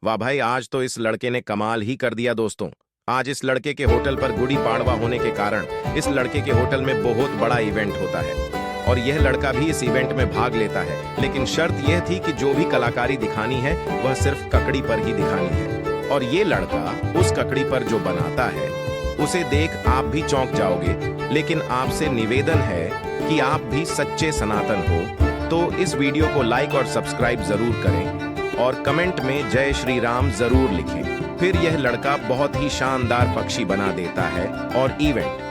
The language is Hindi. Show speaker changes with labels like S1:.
S1: वाह भाई, आज तो इस लड़के ने कमाल ही कर दिया दोस्तों। आज इस लड़के के होटल पर गुड़ी पाड़वा होने के कारण इस लड़के के होटल में बहुत बड़ा इवेंट होता है और यह लड़का भी इस इवेंट में भाग लेता है। लेकिन शर्त यह थी कि जो भी कलाकारी दिखानी है वह सिर्फ ककड़ी पर ही दिखानी है और ये लड़का उस ककड़ी पर जो बनाता है उसे देख आप भी चौंक जाओगे। लेकिन आपसे निवेदन है कि आप भी सच्चे सनातन हो तो इस वीडियो को लाइक और सब्सक्राइब जरूर करें और कमेंट में जय श्री राम जरूर लिखें। फिर यह लड़का बहुत ही शानदार पक्षी बना देता है और इवेंट